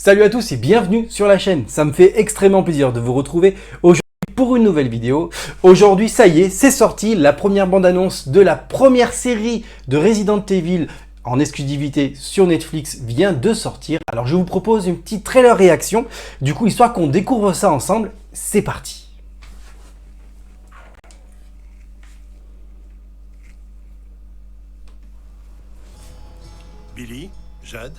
Salut à tous et bienvenue sur la chaîne. Ça me fait extrêmement plaisir de vous retrouver aujourd'hui pour une nouvelle vidéo. Aujourd'hui, ça y est, c'est sorti, la première bande-annonce de la première série de Resident Evil en exclusivité sur Netflix vient de sortir. Alors je vous propose une petite trailer réaction, du coup histoire qu'on découvre ça ensemble. C'est parti. Billy, Jade,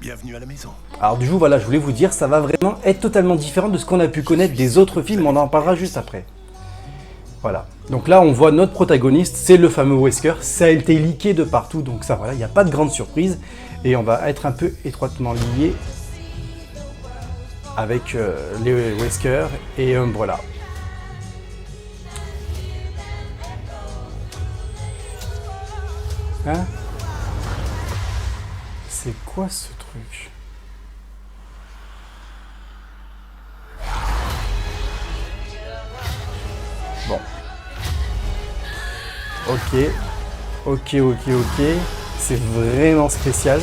bienvenue à la maison. Alors du coup voilà, je voulais vous dire, ça va vraiment être totalement différent de ce qu'on a pu connaître des autres films, on en parlera juste après. Voilà, donc là on voit notre protagoniste, c'est le fameux Wesker, ça a été leaké de partout, donc ça voilà, il n'y a pas de grande surprise. Et on va être un peu étroitement lié avec les Wesker et Umbrella. Hein? C'est quoi ce truc? Bon. Ok. C'est vraiment spécial.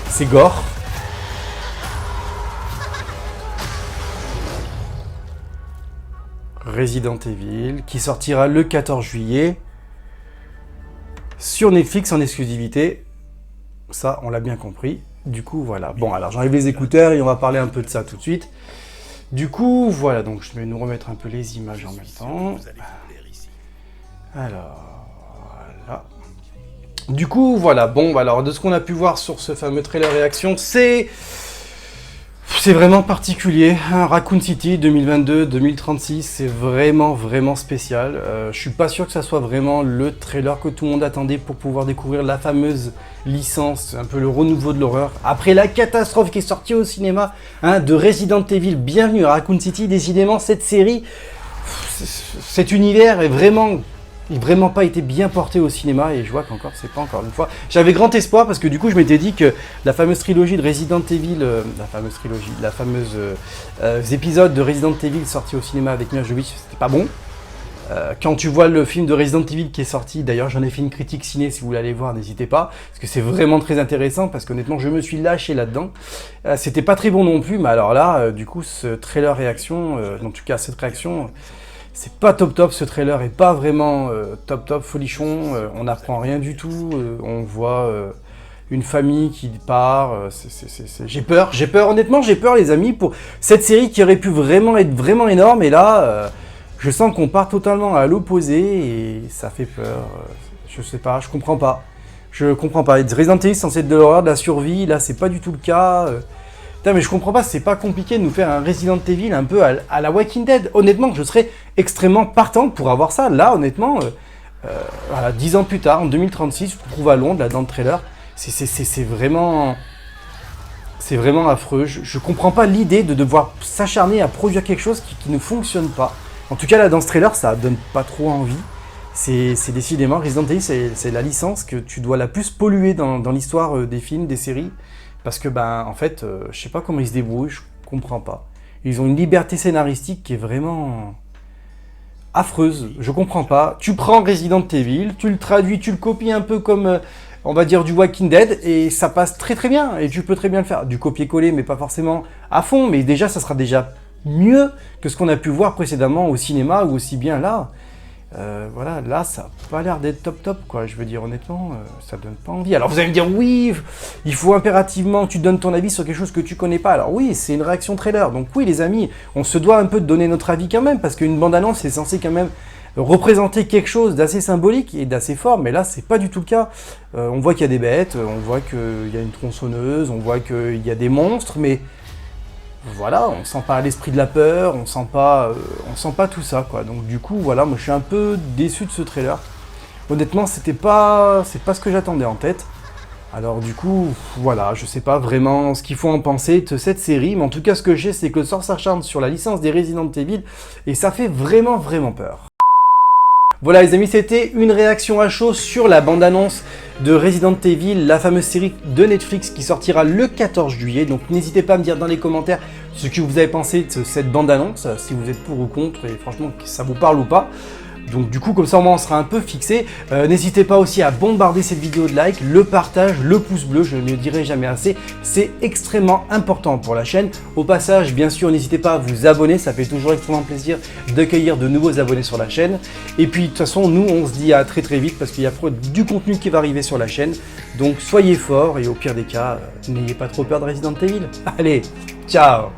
C'est gore. Resident Evil, qui sortira le 14 juillet. Sur Netflix en exclusivité. Ça, on l'a bien compris. Du coup, voilà. Bon, alors j'enlève les écouteurs et on va parler un peu de ça tout de suite. Du coup, voilà. Donc, je vais nous remettre un peu les images en même temps. Alors, voilà. Du coup, voilà. Bon, alors, de ce qu'on a pu voir sur ce fameux trailer réaction, c'est vraiment particulier. Raccoon City 2022-2036, c'est vraiment spécial. Je suis pas sûr que ça soit vraiment le trailer que tout le monde attendait pour pouvoir découvrir la fameuse licence, un peu le renouveau de l'horreur. Après la catastrophe qui est sortie au cinéma de Resident Evil, bienvenue à Raccoon City. Décidément, cette série, cet univers est vraiment pas été bien porté au cinéma et je vois qu'encore c'est pas encore une fois. J'avais grand espoir parce que du coup je m'étais dit que la fameuse trilogie de Resident Evil, la fameuse épisode de Resident Evil sorti au cinéma avec Mia Jovovich, c'était pas bon. Quand tu vois le film de Resident Evil qui est sorti, d'ailleurs j'en ai fait une critique ciné, si vous voulez aller voir, n'hésitez pas, parce que c'est vraiment très intéressant, parce qu'honnêtement je me suis lâché là-dedans. C'était pas très bon non plus, mais alors là, du coup ce trailer réaction, en tout cas cette réaction, c'est pas top, ce trailer est pas vraiment top folichon, on n'apprend rien du tout, on voit une famille qui part, j'ai peur, honnêtement j'ai peur les amis, pour cette série qui aurait pu vraiment être vraiment énorme, et là, je sens qu'on part totalement à l'opposé, et ça fait peur, je sais pas, je comprends pas. Resident Evil c'est censé être de l'horreur, de la survie, là c'est pas du tout le cas. Putain, mais je comprends pas, c'est pas compliqué de nous faire un Resident Evil un peu à la Walking Dead. Honnêtement, je serais extrêmement partant pour avoir ça. Là, honnêtement, voilà, 10 ans plus tard, en 2036, je trouve à Londres, là, dans le trailer, c'est vraiment affreux. Je comprends pas l'idée de devoir s'acharner à produire quelque chose qui ne fonctionne pas. En tout cas, là, dans ce trailer, ça donne pas trop envie. C'est décidément, Resident Evil, c'est la licence que tu dois la plus polluer dans l'histoire des films, des séries. Parce que, en fait, je sais pas comment ils se débrouillent, je comprends pas. Ils ont une liberté scénaristique qui est vraiment affreuse, je comprends pas. Tu prends Resident Evil, tu le traduis, tu le copies un peu comme, on va dire, du Walking Dead, et ça passe très bien, et tu peux très bien le faire. Du copier-coller, mais pas forcément à fond, mais déjà, ça sera déjà mieux que ce qu'on a pu voir précédemment au cinéma, ou aussi bien là. Voilà, là, ça n'a pas l'air d'être top, quoi. Je veux dire, honnêtement, ça donne pas envie. Alors, vous allez me dire, oui, il faut impérativement que tu donnes ton avis sur quelque chose que tu connais pas. Alors oui, c'est une réaction trailer. Donc oui, les amis, on se doit un peu de donner notre avis quand même, parce qu'une bande-annonce est censée quand même représenter quelque chose d'assez symbolique et d'assez fort, mais là, c'est pas du tout le cas. On voit qu'il y a des bêtes, on voit qu'il y a une tronçonneuse, on voit qu'il y a des monstres, mais voilà, on sent pas l'esprit de la peur, on sent pas tout ça, quoi. Donc du coup, voilà, moi je suis un peu déçu de ce trailer. Honnêtement, c'est pas ce que j'attendais en tête. Alors du coup, voilà, je sais pas vraiment ce qu'il faut en penser de cette série, mais en tout cas, ce que j'ai, c'est que le sort s'acharne sur la licence des Resident Evil, et ça fait vraiment peur. Voilà les amis, c'était une réaction à chaud sur la bande-annonce de Resident Evil, la fameuse série de Netflix qui sortira le 14 juillet. Donc n'hésitez pas à me dire dans les commentaires ce que vous avez pensé de cette bande-annonce, si vous êtes pour ou contre, et franchement, si ça vous parle ou pas. Donc du coup, comme ça, au moins, on sera un peu fixé. N'hésitez pas aussi à bombarder cette vidéo de like, le partage, le pouce bleu, je ne le dirai jamais assez. C'est extrêmement important pour la chaîne. Au passage, bien sûr, n'hésitez pas à vous abonner, ça fait toujours extrêmement plaisir d'accueillir de nouveaux abonnés sur la chaîne. Et puis, de toute façon, nous, on se dit à très très vite parce qu'il y a du contenu qui va arriver sur la chaîne. Donc, soyez forts et au pire des cas, n'ayez pas trop peur de Resident Evil. Allez, ciao!